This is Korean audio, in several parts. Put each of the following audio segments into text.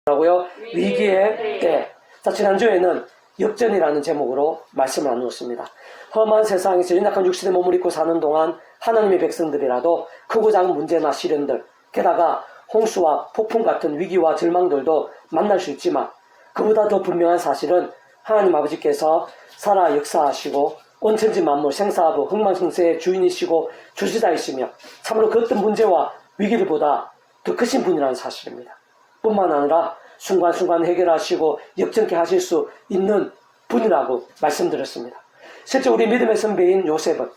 라고요. 위기의 때. 자, 지난주에는 역전이라는 제목으로 말씀을 나누었습니다. 험한 세상에서 연약한 육신의 몸을 입고 사는 동안 하나님의 백성들이라도 크고 작은 문제나 시련들, 게다가 홍수와 폭풍 같은 위기와 절망들도 만날 수 있지만 그보다 더 분명한 사실은 하나님 아버지께서 살아 역사하시고 온천지 만물 생사하고 흥망성쇠의 주인이시고 주시자이시며 참으로 그 어떤 문제와 위기들보다 더 크신 분이라는 사실입니다. 뿐만 아니라 순간순간 해결하시고 역전케 하실 수 있는 분이라고 말씀드렸습니다. 실제 우리 믿음의 선배인 요셉은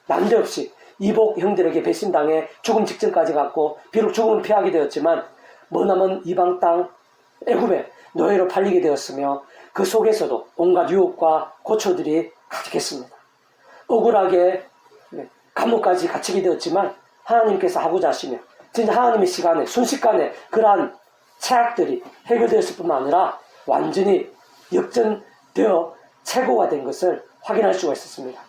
난데없이 이복 형들에게 배신당해 죽음 직전까지 갔고 비록 죽음을 피하게 되었지만 머나먼 이방 땅 애굽에 노예로 팔리게 되었으며 그 속에서도 온갖 유혹과 고초들이 가득했습니다. 억울하게 감옥까지 갇히게 되었지만 하나님께서 하고자 하시며 진짜 하나님의 시간에 순식간에 그러한 최악들이 해결되었을 뿐만 아니라 완전히 역전되어 최고가 된 것을 확인할 수가 있었습니다.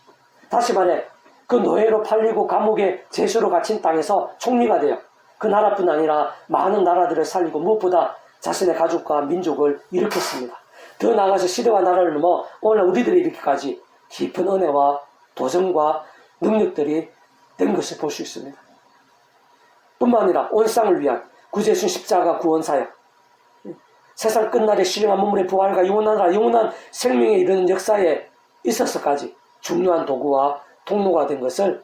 다시 말해 그 노예로 팔리고 감옥에 제수로 갇힌 땅에서 총리가 되어 그 나라뿐 아니라 많은 나라들을 살리고 무엇보다 자신의 가족과 민족을 일으켰습니다. 더 나아가서 시대와 나라를 넘어 오늘 우리들이 이렇게까지 깊은 은혜와 도전과 능력들이 된 것을 볼 수 있습니다. 뿐만 아니라 온 세상을 위한 구제순 십자가 구원사역, 세상 끝날에 신령한 문물의 부활과 영원한 생명에 이르는 역사에 있어서까지 중요한 도구와 통로가 된 것을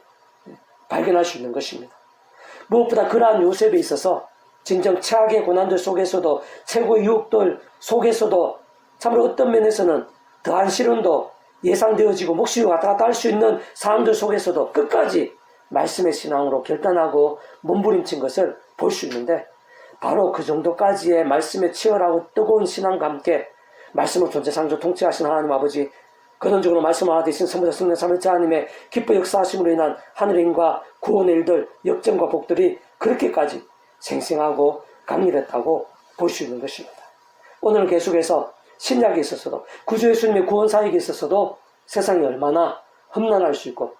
발견할 수 있는 것입니다. 무엇보다 그러한 요셉에 있어서 진정 최악의 고난들 속에서도 최고의 유혹들 속에서도 참으로 어떤 면에서는 더한 시련도 예상되어지고 목숨이 왔다 갔다 할 수 있는 상황들 속에서도 끝까지 말씀의 신앙으로 결단하고 몸부림친 것을 볼 수 있는데 바로 그 정도까지의 말씀에 치열하고 뜨거운 신앙과 함께 말씀을 존재상조 통치하신 하나님 아버지 근원적으로 말씀하나 되신 선보자 성령 삼위일체 하나님의 기뻐 역사하심으로 인한 하늘의 힘과 구원의 일들 역전과 복들이 그렇게까지 생생하고 강렬했다고 볼 수 있는 것입니다. 오늘 계속해서 신약에 있어서도 구주 예수님의 구원 사역에 있어서도 세상이 얼마나 험난할 수 있고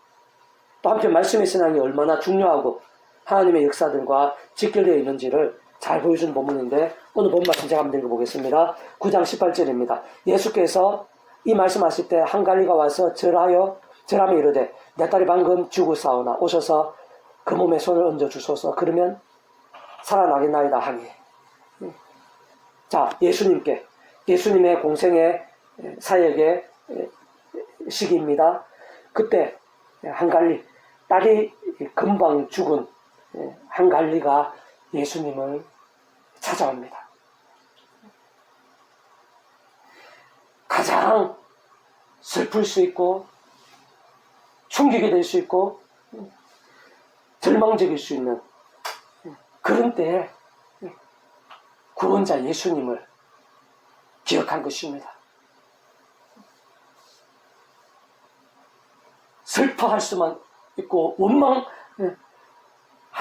또 한편 말씀의 신앙이 얼마나 중요하고 하나님의 역사들과 직결되어 있는지를 잘 보여주는 본문인데 오늘 본 말씀 제가 한번 읽어보겠습니다. 9장 18절입니다. 예수께서 이 말씀하실 때 한 관리가 와서 절하며 이르되 내 딸이 방금 죽었사오나 오셔서 그 몸에 손을 얹어 주소서 그러면 살아나겠나이다 하니. 자, 예수님의 공생의 사역의 시기입니다. 그때 한 관리, 딸이 금방 죽은 한 관리가 예수님을 찾아옵니다. 가장 슬플 수 있고 충격이 될 수 있고 절망적일 수 있는 그런 때에 구원자 예수님을 기억한 것입니다. 슬퍼할 수만 있고 원망할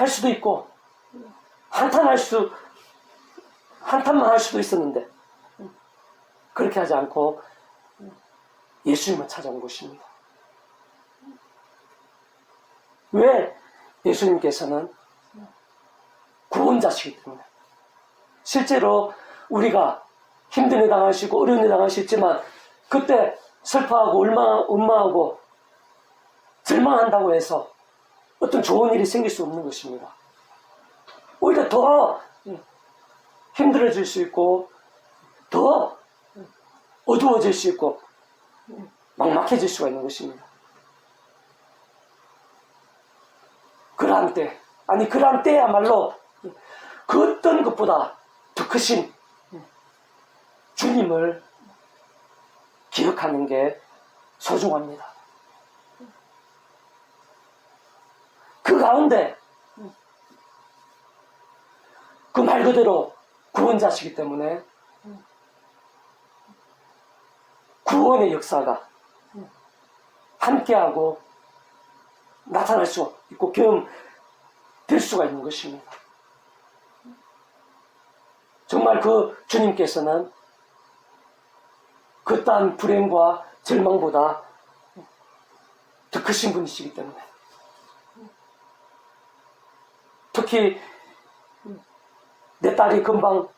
수도 있고 한탄만 할 수도 있었는데 그렇게 하지 않고 예수님을 찾아온 것입니다. 왜? 예수님께서는 구원자시기 때문에. 실제로 우리가 힘든 일 당하시고 어려운 일 당할 수 있지만 그때 슬퍼하고 원망하고 절망한다고 해서 어떤 좋은 일이 생길 수 없는 것입니다. 오히려 더 힘들어질 수 있고 더 어두워질 수 있고 막막해질 수가 있는 것입니다. 그러한 때야말로 그 어떤 것보다 더 크신 주님을 기억하는 게 소중합니다. 그 가운데 그 말 그대로 구원자시기 때문에 구원의 역사가 함께하고 나타날 수 있고 경험될 수가 있는 것입니다. 정말 그 주님께서는 그딴 불행과 절망보다 더 크신 분이시기 때문에 특히 내 딸이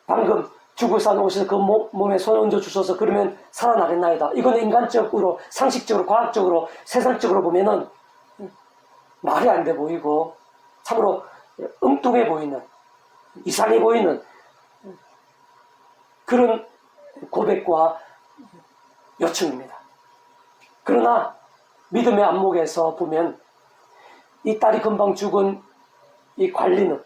방금 죽을 산 오셔서 그 몸에 손을 얹어 주셔서 그러면 살아나겠나이다. 이건 인간적으로, 상식적으로, 과학적으로, 세상적으로 보면은 말이 안 돼 보이고 참으로 엉뚱해 보이는, 이상해 보이는 그런 고백과 요청입니다. 그러나 믿음의 안목에서 보면 이 딸이 금방 죽은 이 관리는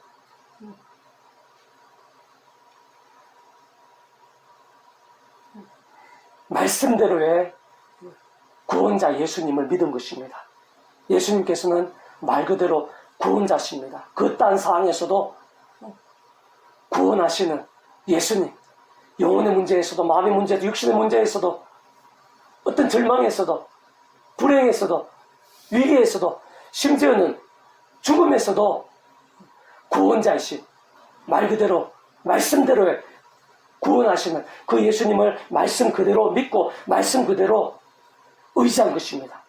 말씀대로의 구원자 예수님을 믿은 것입니다. 예수님께서는 말 그대로 구원자십니다. 그딴 상황에서도 구원하시는 예수님, 영혼의 문제에서도, 마음의 문제에서도, 육신의 문제에서도, 어떤 절망에서도, 불행에서도, 위기에서도, 심지어는 죽음에서도 구원자이신, 말 그대로 말씀대로의 구원하시는 그 예수님을 말씀 그대로 믿고 말씀 그대로 의지한 것입니다.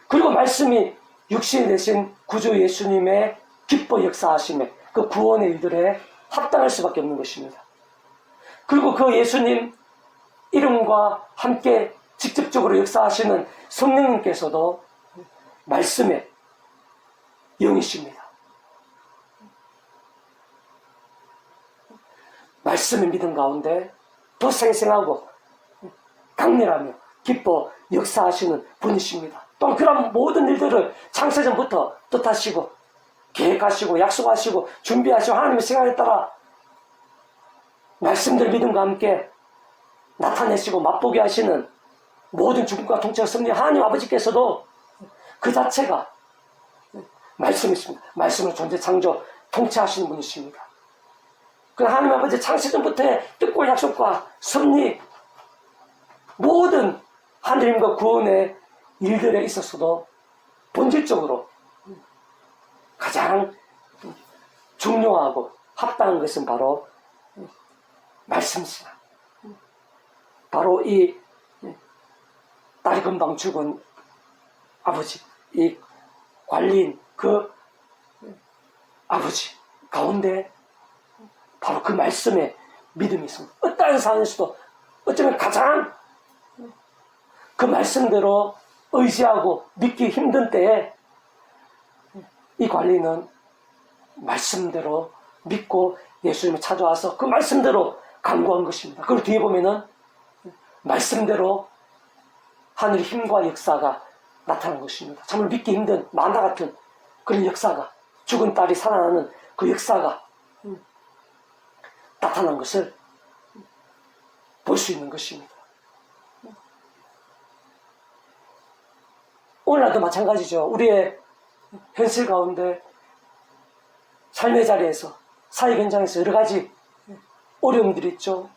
그리고 말씀이 육신이 되신 구주 예수님의 기뻐 역사하심에 그 구원의 일들에 합당할 수밖에 없는 것입니다. 그리고 그 예수님 이름과 함께 직접적으로 역사하시는 성령님께서도 말씀의 영이십니다. 말씀의 믿음 가운데 더 생생하고 강렬하며 기뻐 역사하시는 분이십니다. 또한 그런 모든 일들을 창세전부터 뜻하시고 계획하시고 약속하시고 준비하시고 하나님의 생각에 따라 말씀들 믿음과 함께 나타내시고 맛보게 하시는 모든 죽음과 통치와 승리 하나님 아버지께서도 그 자체가 말씀이십니다. 말씀을 존재 창조 통치하시는 분이십니다. 그 하나님 아버지 창세전부터의 뜻과 약속과 섭리 모든 하나님과 구원의 일들에 있어서도 본질적으로 가장 중요하고 합당한 것은 바로 말씀이시다. 바로 이 딸이 금방 죽은 아버지, 이 관리인 그 아버지 가운데 바로 그 말씀에 믿음이 있습니다. 어떠한 상황에서도 어쩌면 가장 그 말씀대로 의지하고 믿기 힘든 때에 이 관리는 말씀대로 믿고 예수님을 찾아와서 그 말씀대로 간구한 것입니다. 그리고 뒤에 보면은 말씀대로 하늘의 힘과 역사가 나타난 것입니다. 정말 믿기 힘든 만화 같은 그런 역사가, 죽은 딸이 살아나는 그 역사가 나타난 것을 볼 수 있는 것입니다. 오늘날도 마찬가지죠. 우리의 현실 가운데 삶의 자리에서, 사회 현장에서 여러 가지 어려움들이 있죠.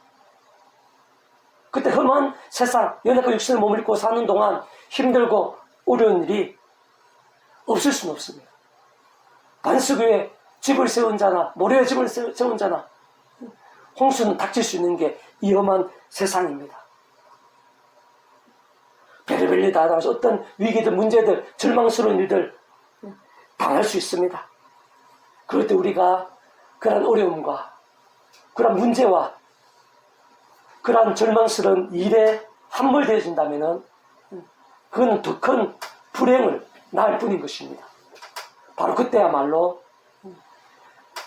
그때 험한 세상, 연약한 육신을 머물고 사는 동안 힘들고 어려운 일이 없을 수는 없습니다. 반석 위에 집을 세운 자나 모래에 집을 세운 자나 홍수는 닥칠 수 있는 게 이 험한 세상입니다. 별의별 다 당해서 어떤 위기들, 문제들, 절망스러운 일들 당할 수 있습니다. 그럴 때 우리가 그런 어려움과 그런 문제와 그런 절망스러운 일에 함몰되어진다면 그건 더 큰 불행을 낳을 뿐인 것입니다. 바로 그때야말로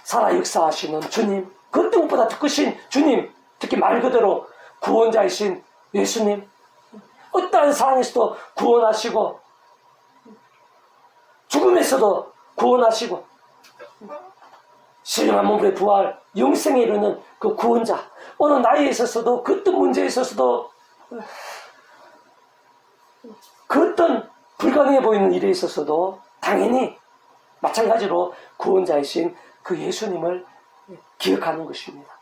살아 역사하시는 주님, 그 어떤 것보다 더 크신 주님, 특히 말 그대로 구원자이신 예수님, 어떠한 상황에서도 구원하시고 죽음에서도 구원하시고 신령한 몸의 부활, 영생에 이르는 그 구원자, 어느 나이에 있어서도 그 어떤 문제에 있어서도 그 어떤 불가능해 보이는 일에 있어서도 당연히 마찬가지로 구원자이신 그 예수님을 기억하는 것입니다.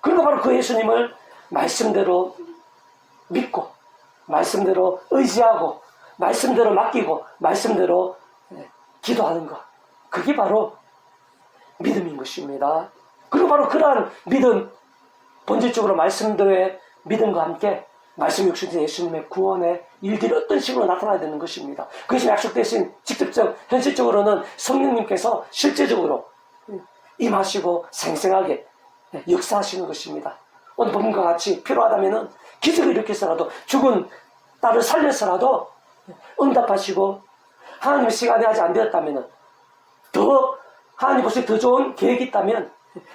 그리고 바로 그 예수님을 말씀대로 믿고 말씀대로 의지하고 말씀대로 맡기고 말씀대로 기도하는 것, 그게 바로 믿음인 것입니다. 그리고 바로 그러한 믿음, 본질적으로 말씀대로의 믿음과 함께 말씀 육신의 예수님의 구원의 일들이 어떤 식으로 나타나야 되는 것입니다. 그것이 약속되신 직접적, 현실적으로는 성령님께서 실제적으로 임하시고 생생하게 역사하시는 것입니다. 오늘 본문과 같이 필요하다면은 기적을 일으켜서라도 죽은 딸을 살려서라도 응답하시고 하나님의 시간이 아직 안 되었다면은 더 하나님 보시기에 더 좋은 계획이 있다면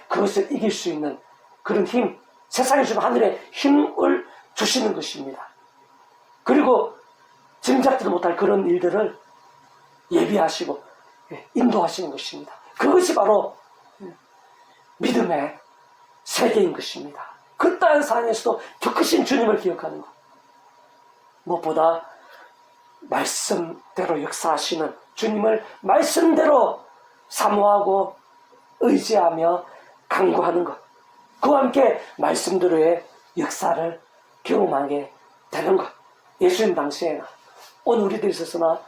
그것을 이길 수 있는 그런 힘, 세상에 주는 하늘의 힘을 주시는 것입니다. 그리고 짐작지도 못할 그런 일들을 예비하시고 인도하시는 것입니다. 그것이 바로 믿음의 세계인 것입니다. 그떠한 상황에서도 더 크신 주님을 기억하는 것. 무엇보다 말씀대로 역사하시는 주님을 말씀대로 사모하고 의지하며 간구하는 것. 그와 함께 말씀대로의 역사를 경험하게 되는 것. 예수님 당시에나 오늘 우리들 있어서나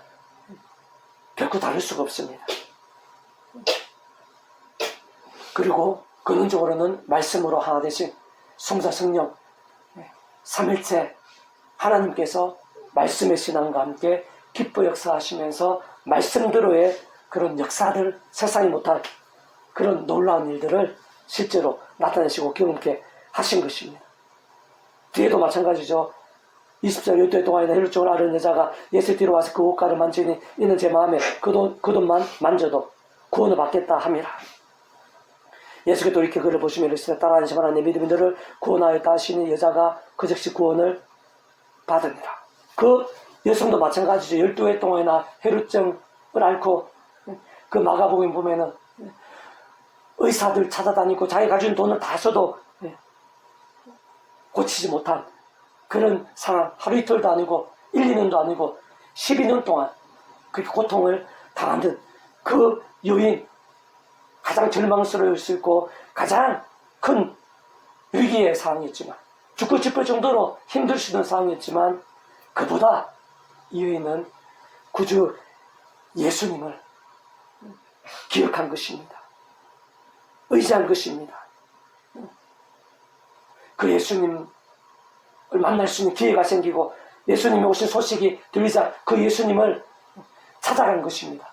결코 다를 수가 없습니다. 그리고 근원적으로는 말씀으로 하나 되신 성자 성령 삼일체 하나님께서 말씀의 신앙과 함께 기뻐 역사하시면서 말씀대로의 그런 역사들, 세상이 못할 그런 놀라운 일들을 실제로 나타내시고 경험케 하신 것입니다. 뒤에도 마찬가지죠. 20절 12회 동안이나 혈육증을 앓은 여자가 예수 뒤로 와서 그 옷가를 만지니 이는 제 마음에 그 돈만 만져도 구원을 받겠다 함이라. 예수께서 이렇게 그를 보시며 이르시되 따라하시면 내 믿음이 너를 구원하였다 하시니 여자가 그 즉시 구원을 받으니라. 그 여성도 마찬가지죠. 12회 동안이나 혈육증을 앓고 그 마가복음 보면은 의사들 찾아다니고 자기 가진 돈을 다 써도 고치지 못한 그런 상황, 하루 이틀도 아니고 1, 2년도 아니고 12년 동안 그렇게 고통을 당하는 그 여인, 가장 절망스러울 수 있고 가장 큰 위기의 상황이었지만 죽고 싶을 정도로 힘들 수 있는 상황이었지만 그보다 이 여인은 구주 예수님을 기억한 것입니다. 의지한 것입니다. 그 예수님을 만날 수 있는 기회가 생기고 예수님이 오신 소식이 들리자 그 예수님을 찾아간 것입니다.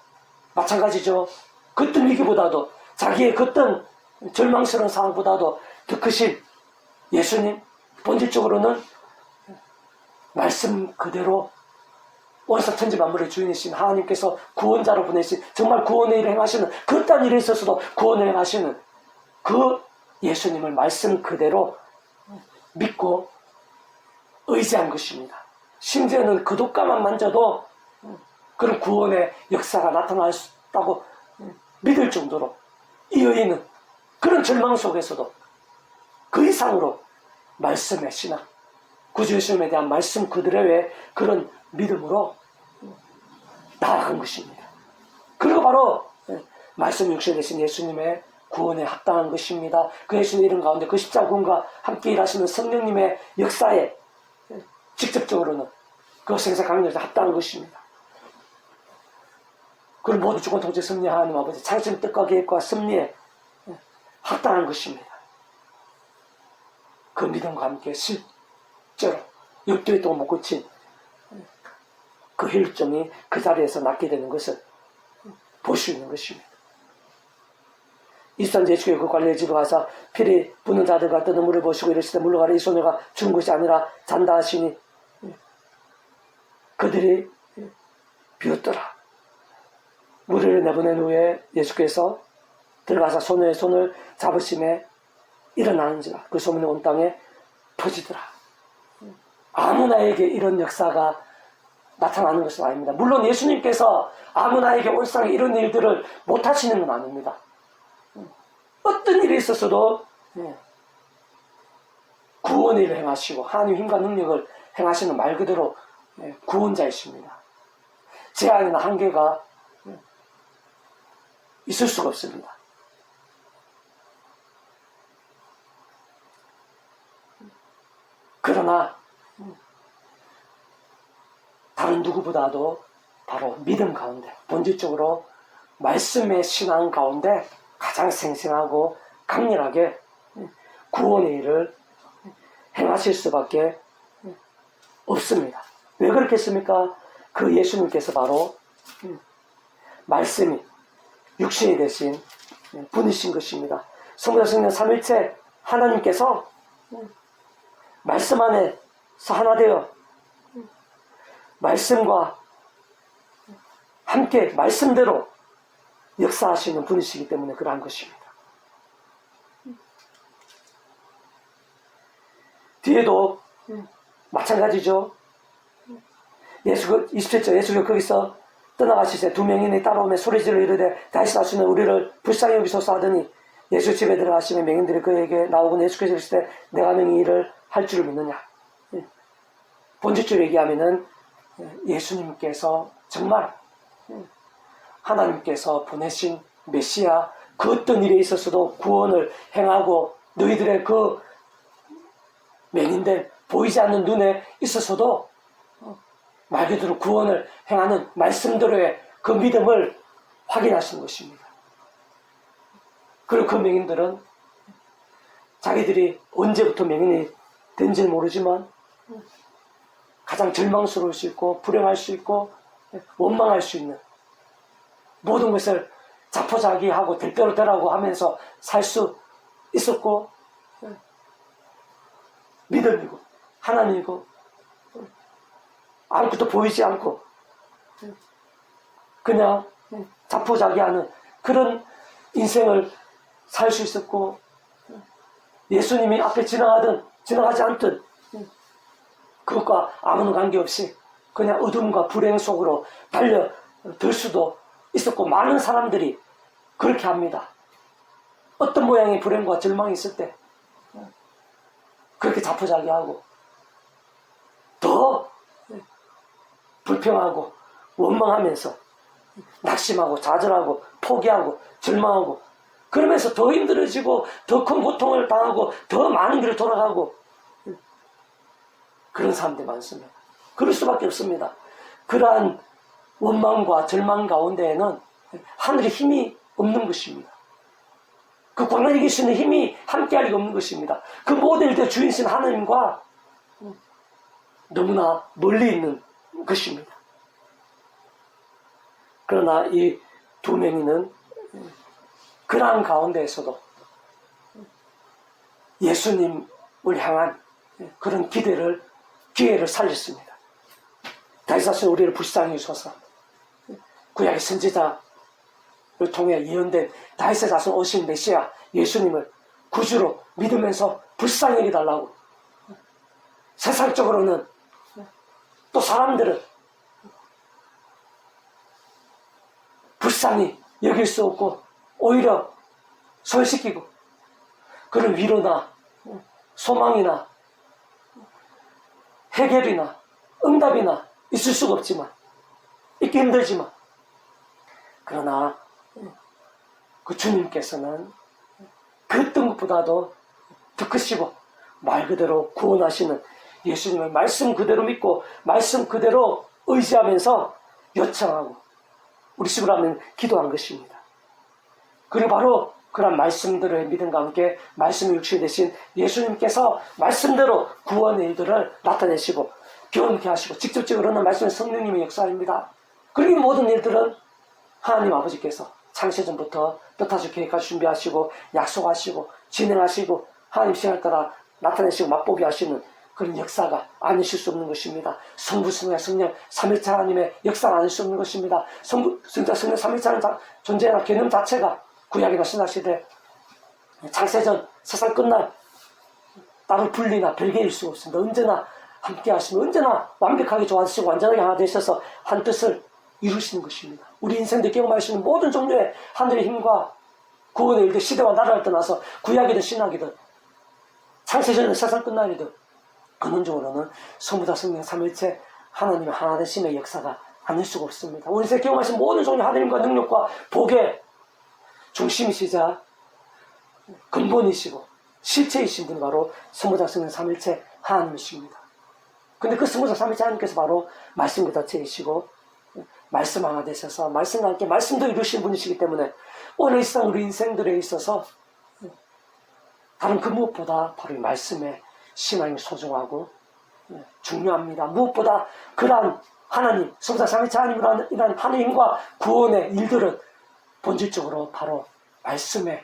마찬가지죠. 그떤 위기보다도 자기의 그떤 절망스러운 상황보다도 더 크신 예수님, 본질적으로는 말씀 그대로 원사 천지 만물의 주인이신 하나님께서 구원자로 보내신 정말 구원의 일을 행하시는 그딴 일에 있어서도 구원을 행하시는 그 예수님을 말씀 그대로 믿고 의지한 것입니다. 심지어는 그 독가만 만져도 그런 구원의 역사가 나타날 수 있다고 믿을 정도로 이 여인은 그런 절망 속에서도 그 이상으로 말씀의 신앙, 구주 예수님에 대한 말씀 그대로의 그런 믿음으로 나아간 것입니다. 그리고 바로 말씀 육신이 되신 예수님의 구원에 합당한 것입니다. 그 예수님의 이름 가운데 그 십자군과 함께 일하시는 성령님의 역사에 직접적으로는 그것에 행사 강력에 합당한 것입니다. 그리고 모두 주권 통치 승리 하나님 아버지 창조의 뜻과 계획과 섭리에 합당한 것입니다. 그 믿음과 함께 실제로 6개월 동안 못 고친 그 혈증이 그 자리에서 낫게 되는 것을 볼 수 있는 것입니다. 23절 예수께서 그 관리의 집에 가서 피리 부는 자들과 뜨는 물을 보시고 이르시되 물러가라 이 소녀가 죽은 것이 아니라 잔다 하시니 그들이 비웃더라. 물을 내보낸 후에 예수께서 들어가서 소녀의 손을 잡으심에 일어나는지라 그 소문이 온 땅에 퍼지더라. 아무나에게 이런 역사가 나타나는 것은 아닙니다. 물론 예수님께서 아무나에게 올상에 이런 일들을 못하시는 건 아닙니다. 어떤 일이 있었어도 구원의 일을 행하시고 하나님의 힘과 능력을 행하시는 말 그대로 구원자이십니다. 제한이나 한계가 있을 수가 없습니다. 그러나 다른 누구보다도 바로 믿음 가운데 본질적으로 말씀의 신앙 가운데 가장 생생하고 강렬하게 구원의 일을 행하실 수밖에 없습니다. 왜 그렇겠습니까? 그 예수님께서 바로 말씀이 육신이 되신 분이신 것입니다. 성자 성령 삼일체 하나님께서 말씀 안에서 하나 되어 말씀과 함께 말씀대로 역사하시는 분이시기 때문에 그러한 것입니다. 뒤에도 마찬가지죠. 27절 예수가 거기서 떠나가시세 두 명인이 따라오며 소리질러 이르되 다시 다시는 우리를 불쌍히 여기소서 하더니 예수 집에 들어가시며 맹인들이 그에게 나오고 예수께서 이르시되 내가 너희 일을 할 줄을 믿느냐. 본질적으로 얘기하면은 예수님께서 정말 하나님께서 보내신 메시아 그 어떤 일에 있어서도 구원을 행하고 너희들의 그 맹인된 보이지 않는 눈에 있어서도 말 그대로 구원을 행하는 말씀대로의 그 믿음을 확인하시는 것입니다. 그리고 그 맹인들은 자기들이 언제부터 맹인이 된지는 모르지만 가장 절망스러울 수 있고 불행할 수 있고 원망할 수 있는 모든 것을 자포자기하고 될 대로 되라고 하면서 살 수 있었고 믿음이고 하나님이고 아무것도 보이지 않고 그냥 자포자기하는 그런 인생을 살 수 있었고 예수님이 앞에 지나가지 않든 그것과 아무런 관계없이 그냥 어둠과 불행 속으로 달려들 수도 있었고 많은 사람들이 그렇게 합니다. 어떤 모양의 불행과 절망이 있을 때 그렇게 자포자기하고 더 불평하고 원망하면서 낙심하고 좌절하고 포기하고 절망하고 그러면서 더 힘들어지고 더 큰 고통을 당하고 더 많은 길을 돌아가고 그런 사람들이 많습니다. 그럴 수밖에 없습니다. 그러한 원망과 절망 가운데에는 하늘의 힘이 없는 것입니다. 그 광야에 계시는 힘이 함께할 리가 없는 것입니다. 그 모든 일들의 주인이신 하나님과 너무나 멀리 있는 것입니다. 그러나 이 두 맹인은 그러한 가운데에서도 예수님을 향한 그런 기회를 살렸습니다. 다윗사신 우리를 불쌍히 여기소서. 구약의 선지자를 통해 예언된 다윗의 자손 오신 메시아 예수님을 구주로 믿으면서 불쌍히 여겨달라고. 세상적으로는 또 사람들은 불쌍히 여길 수 없고 오히려 소외시키고 그런 위로나 소망이나 해결이나 응답이나 있을 수가 없지만 있기 힘들지만 그러나 그 주님께서는 그 어떤 것보다도 더 크시고 말 그대로 구원하시는 예수님을 말씀 그대로 믿고 말씀 그대로 의지하면서 요청하고 우리 집으로 하면 기도한 것입니다. 그리고 바로 그런 말씀들의 믿음과 함께 말씀의 육신이 되신 예수님께서 말씀대로 구원의 일들을 나타내시고 경험케 하시고 직접적으로 하는 말씀의 성령님의 역사입니다. 그리고 이 모든 일들은 하나님 아버지께서 창세전부터 뜻하시고 계획하시고 준비하시고 약속하시고 진행하시고 하나님 시간에 따라 나타내시고 맛보게 하시는 그런 역사가 아니실 수 없는 것입니다. 성부, 성령, 성령, 삼일체 하나님의 역사가 아닐 수 없는 것입니다. 성부, 성자, 성령, 삼일체 존재나 개념 자체가 구약이나 신약시대 창세전 세상 끝날 따로 분리나 별개일 수가 없습니다. 언제나 함께 하시며 언제나 완벽하게 좋아하시고 완전하게 하나 되셔서 한 뜻을 이루시는 것입니다. 우리 인생들 경험하시는 모든 종류의 하늘의 힘과 구원의 일들 시대와 나라를 떠나서 구약이든 신약이든 창세전은 세상 끝날이든 근원적으로는 성부다 성령 삼일체 하나님의 하나 되심의 역사가 아닐 수가 없습니다. 우리 인생 경험하신 모든 종류의 하나님과 능력과 복의 중심이시자 근본이시고 실체이신 분이 바로 성부다 성령 삼일체 하나님이십니다. 근데 그 성부다 삼일체 하나님께서 바로 말씀 그 자체이시고 말씀 하나 되셔서 말씀과 함께 말씀도 이루신 분이시기 때문에 오늘 이 세상 우리 인생들에 있어서 다른 그 무엇보다 바로 이 말씀에 신앙이 소중하고 중요합니다. 무엇보다 그러한 하나님, 성자 삼위체 하나님이라는 이런 하나님과 구원의 일들은 본질적으로 바로 말씀의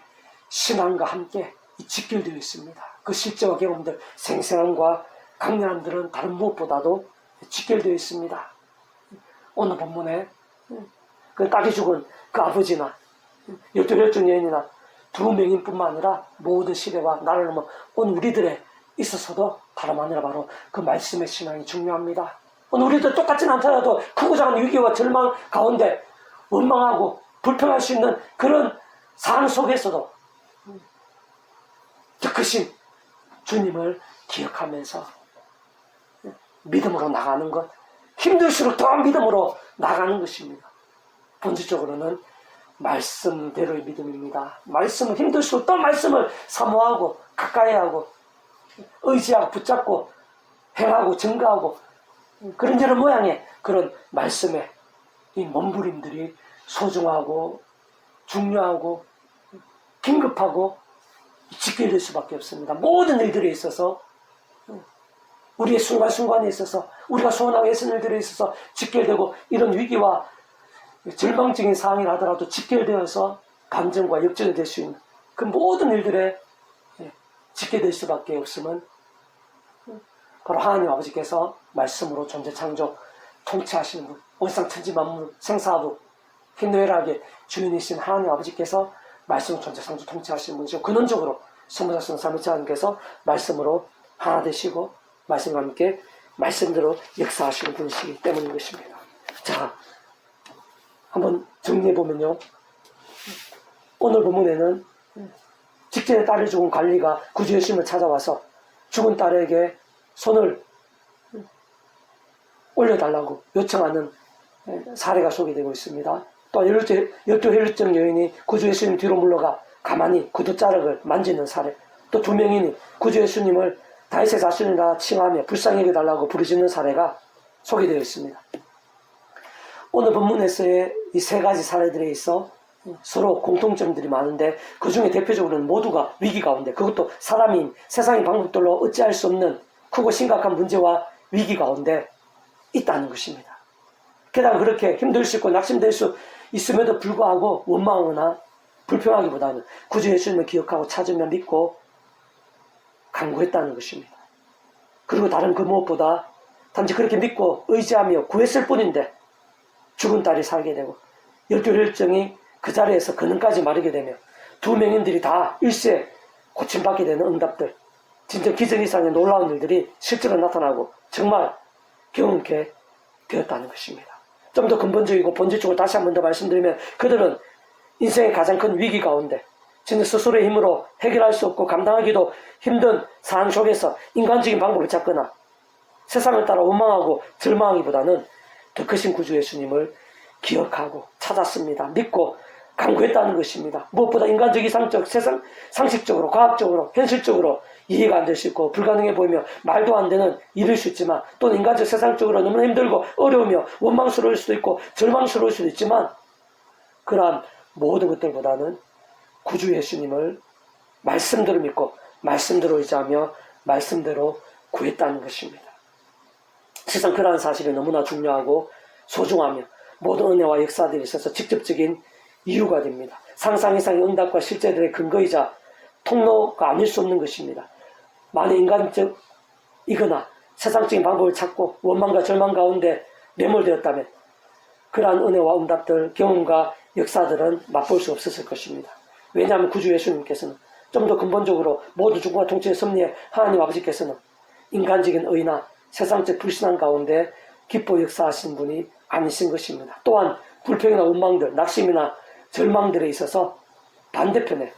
신앙과 함께 직결되어 있습니다. 그 실제와 경험들, 생생함과 강렬함들은 다른 무엇보다도 직결되어 있습니다. 오늘 본문에 그 딸이 죽은 그 아버지나 열두 여인이나 두 명인뿐만 아니라 모든 시대와 나라를 넘어 오늘 우리들에 있어서도 다름 아니라 바로 그 말씀의 신앙이 중요합니다. 오늘 우리들 똑같진 않더라도 크고 작은 위기와 절망 가운데 원망하고 불평할 수 있는 그런 상황 속에서도 더 크신 주님을 기억하면서 믿음으로 나가는 것, 힘들수록 더 믿음으로 나가는 것입니다. 본질적으로는 말씀대로의 믿음입니다. 말씀은 힘들수록 또 말씀을 사모하고 가까이하고 의지하고 붙잡고 행하고 증거하고 그런 이런 모양의 그런 말씀의 이 몸부림들이 소중하고 중요하고 긴급하고 지켜질 수밖에 없습니다. 모든 일들에 있어서 우리의 순간순간에 있어서 우리가 소원하고 애쓰는 일들에 있어서 직결되고 이런 위기와 절망적인 상황이라 하더라도 직결되어서 반전과 역전이 될 수 있는 그 모든 일들에 직결될 수밖에 없음은 바로 하나님 아버지께서 말씀으로 존재 창조 통치하시는 분, 온상 천지 만물 생사부 희노애락의 주인이신 하나님 아버지께서 말씀으로 존재 창조 통치하시는 분이죠. 근원적으로 선무자신 삼위체 하나님께서 말씀으로 하나 되시고 말씀과 함께 말씀대로 역사하시는 분이시기 때문인 것입니다. 자, 한번 정리해보면요. 오늘 본문에는 직전에 딸을 죽은 관리가 구주 예수님을 찾아와서 죽은 딸에게 손을 올려달라고 요청하는 사례가 소개되고 있습니다. 또 열두 혈루증 여인이 구주 예수님 뒤로 물러가 가만히 구두자락을 만지는 사례, 또 두 명인이 구주 예수님을 다윗의 자손이라 칭하며 불쌍히 여겨달라고 부르짖는 사례가 소개되어 있습니다. 오늘 본문에서의 이 세 가지 사례들에 있어 서로 공통점들이 많은데 그 중에 대표적으로는 모두가 위기 가운데, 그것도 사람인 세상의 방법들로 어찌할 수 없는 크고 심각한 문제와 위기 가운데 있다는 것입니다. 게다가 그렇게 힘들 수 있고 낙심될 수 있음에도 불구하고 원망하거나 불평하기보다는 구주 예수님을 기억하고 찾으며 믿고 간구했다는 것입니다. 그리고 다른 그 무엇보다 단지 그렇게 믿고 의지하며 구했을 뿐인데 죽은 딸이 살게 되고 열두 혈증이 그 자리에서 그는까지 마르게 되며 두 명인들이 다 일시에 고침받게 되는 응답들, 진짜 기적 이상의 놀라운 일들이 실제로 나타나고 정말 경험케 되었다는 것입니다. 좀 더 근본적이고 본질적으로 다시 한 번 더 말씀드리면 그들은 인생의 가장 큰 위기 가운데 진짜 스스로의 힘으로 해결할 수 없고 감당하기도 힘든 상황 속에서 인간적인 방법을 찾거나 세상을 따라 원망하고 절망하기보다는 더 크신 구주 예수님을 기억하고 찾았습니다. 믿고 간구했다는 것입니다. 무엇보다 인간적 이상적 세상 상식적으로 과학적으로 현실적으로 이해가 안 될 수 있고 불가능해 보이며 말도 안 되는 일일 수 있지만 또는 인간적 세상적으로 너무나 힘들고 어려우며 원망스러울 수도 있고 절망스러울 수도 있지만 그러한 모든 것들보다는 구주 예수님을 말씀대로 믿고 말씀대로 의지하며 말씀대로 구했다는 것입니다. 세상 그러한 사실이 너무나 중요하고 소중하며 모든 은혜와 역사들이 있어서 직접적인 이유가 됩니다. 상상 이상의 응답과 실제들의 근거이자 통로가 아닐 수 없는 것입니다. 만약 인간적이거나 세상적인 방법을 찾고 원망과 절망 가운데 매몰되었다면 그러한 은혜와 응답들, 경험과 역사들은 맛볼 수 없었을 것입니다. 왜냐하면 구주 예수님께서는 좀 더 근본적으로 모든 죽음과 통치의 섭리에 하나님 아버지께서는 인간적인 의나 세상적 불신앙 가운데 기뻐 역사하신 분이 아니신 것입니다. 또한 불평이나 원망들, 낙심이나 절망들에 있어서 반대편에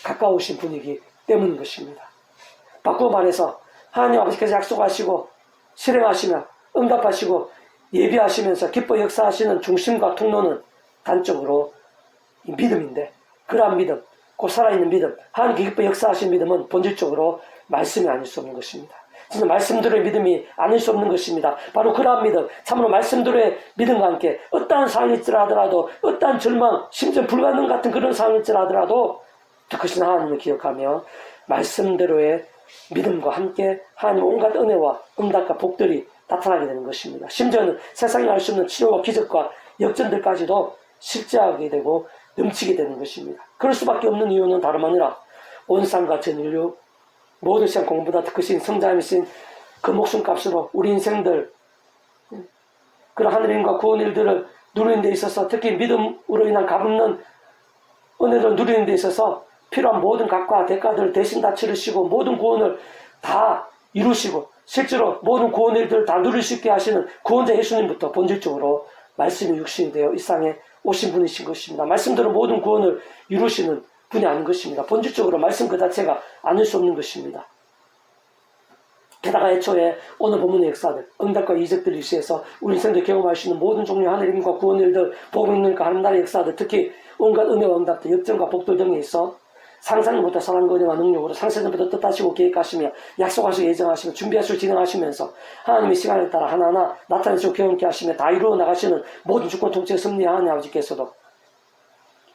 가까우신 분이기 때문인 것입니다. 바꾸어 말해서 하나님 아버지께서 약속하시고 실행하시며 응답하시고 예비하시면서 기뻐 역사하시는 중심과 통로는 단적으로 이 믿음인데 그러한 믿음, 곧 살아있는 믿음, 하나님께 기뻐 역사하신 믿음은 본질적으로 말씀이 아닐 수 없는 것입니다. 진짜 말씀대로의 믿음이 아닐 수 없는 것입니다. 바로 그러한 믿음, 참으로 말씀대로의 믿음과 함께 어떠한 상황일지라 하더라도 어떠한 절망, 심지어 불가능 같은 그런 상황일지라 하더라도 더 크신 하나님을 기억하며 말씀대로의 믿음과 함께 하나님의 온갖 은혜와 응답과 복들이 나타나게 되는 것입니다. 심지어는 세상에 알 수 없는 치료와 기적과 역전들까지도 실제하게 되고 넘치게 되는 것입니다. 그럴 수밖에 없는 이유는 다름 아니라 온 삶과 전 인류 모든 시간 공보다 더 크신 성자이신 그 목숨값으로 우리 인생들 그런 하늘님과 구원 일들을 누리는 데 있어서 특히 믿음으로 인한 값없는 은혜를 누리는 데 있어서 필요한 모든 값과 대가들을 대신 다 치르시고 모든 구원을 다 이루시고 실제로 모든 구원 일들을 다 누릴 수 있게 하시는 구원자 예수님부터 본질적으로 말씀이 육신이 되어 이 땅에 오신 분이신 것입니다. 말씀대로 모든 구원을 이루시는 분이 아닌 것입니다. 본질적으로 말씀 그 자체가 아닐 수 없는 것입니다. 게다가 애초에 오늘 본문의 역사들, 응답과 이적들 위시해서 우리 인생들 경험할 수 있는 모든 종류의 하늘님과 구원 일들, 복음 있는가 하는 나라의 역사들, 특히 온갖 은혜와 응답들, 역정과 복들 등에 있어 상상부터 선한 은혜와 능력으로 상세전부터 뜻하시고 계획하시며 약속하시고 예정하시며 준비하시고 진행하시면서 하나님의 시간에 따라 하나하나 나타내시고 경험케 하시며 다 이루어 나가시는 모든 주권 통치에 승리하는 아버지께서도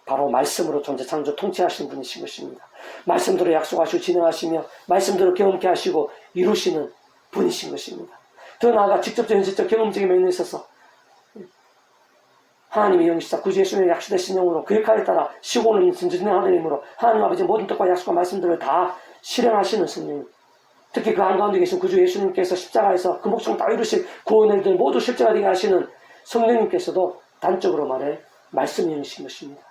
바로 말씀으로 존재 창조 통치하시는 분이신 것입니다. 말씀대로 약속하시고 진행하시며 말씀대로 경험케 하시고 이루시는 분이신 것입니다. 더 나아가 직접적 현실적 경험적인 면에 있어서 하나님의 영이시다 구주 예수님의 약속되신 영으로 그 역할에 따라 시고는 진정한 하나님으로 하나님 아버지 모든 뜻과 약속과 말씀들을 다 실행하시는 성령, 특히 그 한가운데 계신 구주 예수님께서 십자가에서 그 목숨을 다 이루신 구원을 모두 실제가 되게 하시는 성령님께서도 단적으로 말해 말씀의 영이신 것입니다.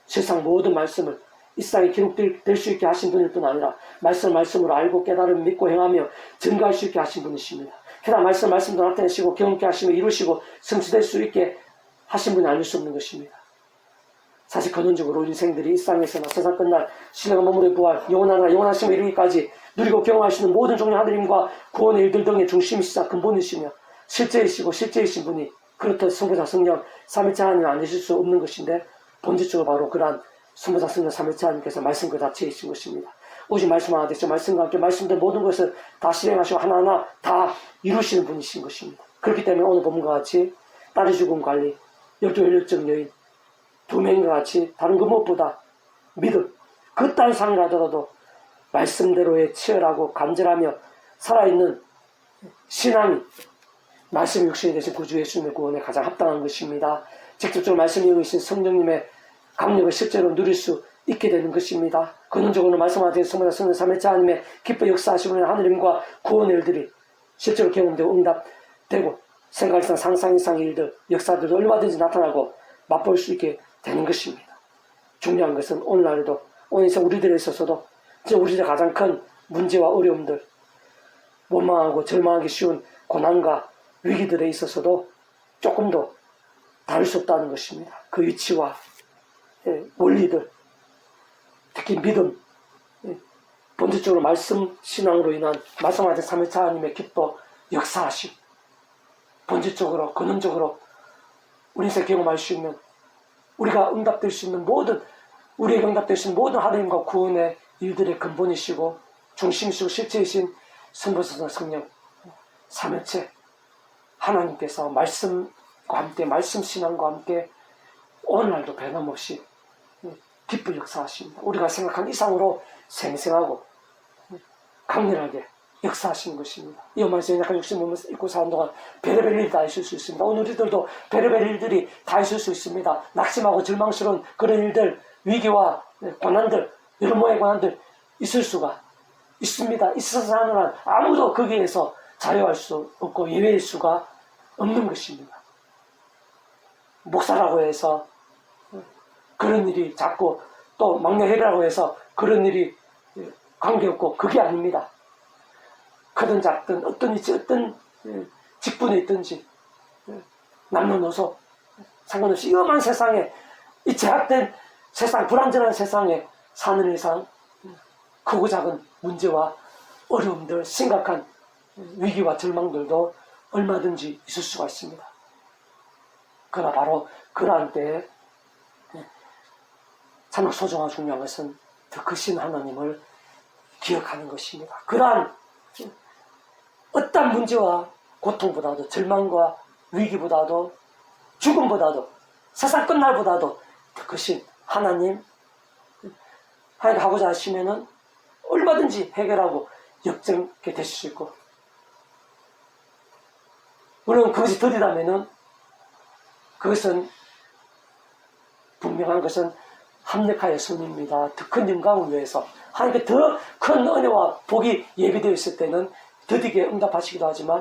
세상 모든 말씀을 이 땅에 기록될 수 있게 하신 분일 뿐 아니라 말씀으로 알고 깨달음 믿고 행하며 증거할 수 있게 하신 분이십니다. 게다가 말씀도 나타내시고 경험케 하시며 이루시고 성취될 수 있게 하신 분이 아닐 수 없는 것입니다. 사실 근원적으로 인생들이 이 땅에서나 세상 끝날 신령한 몸으로의 부활, 영원하심을 이루기까지 누리고 경험하시는 모든 종류 하느님과 구원의 일들 등의 중심이시자 근본이시며 실제이신 분이 그렇듯 성부자 성령 삼위일체 하나님 아니실 수 없는 것인데 본질적으로 바로 그러한 성부자 성령 삼위일체 하나님께서 말씀 그 자체이신 것입니다. 오직 말씀 하나 되시고 말씀과 함께 말씀된 모든 것을 다 실행하시고 하나하나 다 이루시는 분이신 것입니다. 그렇기 때문에 오늘 본문과 같이 딸이 죽은 관리 12혈육적 여인 2명과 같이 다른 그 무엇보다 믿음, 그딴 상을 하더라도 말씀대로의 치열하고 간절하며 살아있는 신앙이 말씀 육신이 되신 구주 예수님의 구원에 가장 합당한 것입니다. 직접적으로 말씀이 영이신 성령님의 강력을 실제로 누릴 수 있게 되는 것입니다. 근원적으로 말씀하신 성부자 성령 삼위일체 하나님의 기뻐 역사하시는 하느님과 구원의 일들이 실제로 경험되고 응답되고 생각 이상 상상 이상의 일들, 역사들도 얼마든지 나타나고 맛볼 수 있게 되는 것입니다. 중요한 것은 오늘날에도 오늘 인생 우리들에 있어서도 우리들의 가장 큰 문제와 어려움들, 원망하고 절망하기 쉬운 고난과 위기들에 있어서도 조금 더 다를 수 없다는 것입니다. 그 위치와 원리들, 특히 믿음, 본질적으로 말씀 신앙으로 인한 말씀하신 삼위일체 하나님의 기뻐 역사하심, 본질적으로 근원적으로 우리 인생 경험할 수 있는 우리가 응답될 수 있는 모든 우리에게 응답될 수 있는 모든 하나님과 구원의 일들의 근본이시고 중심이시고 실제이신 성부자 성령 삼위일체 하나님께서 말씀과 함께 말씀 신앙과 함께 오늘날도 변함없이 기쁜 역사하십니다. 우리가 생각한 이상으로 생생하고 강렬하게 역사하시는 것입니다. 이 말씀에 약간 60몸을 입고 사는 동안 별의별 일이 다 있을 수 있습니다. 오늘 우리들도 별의별 일들이 다 있을 수 있습니다. 낙심하고 절망스러운 그런 일들, 위기와 고난들, 여러 모양의 고난들 있을 수가 있습니다. 있어서 하는 한 아무도 거기에서 자유할 수 없고 예외일 수가 없는 것입니다. 목사라고 해서 그런 일이 자꾸 또 막내회라고 해서 그런 일이 관계없고 그게 아닙니다. 크든 작든 어떤 직분에 있든지 남녀노소 상관없이 위험한 세상에 이 제약된 세상, 불안전한 세상에 사는 이상 크고 작은 문제와 어려움들, 심각한 위기와 절망들도 얼마든지 있을 수가 있습니다. 그러나 바로 그러한 때에 참 소중하고 중요한 것은 더 크신 하나님을 기억하는 것입니다. 그러한 어떤 문제와 고통보다도 절망과 위기보다도 죽음보다도 세상 끝날보다도 더 크신 하나님 하고자 하시면은 얼마든지 해결하고 역정게 되실 수 있고, 물론 그것이 더디다면은 그것은 분명한 것은 합력하여 승리입니다. 더 큰 영광을 위해서 하나님께 더 큰 은혜와 복이 예비되어 있을 때는 더디게 응답하시기도 하지만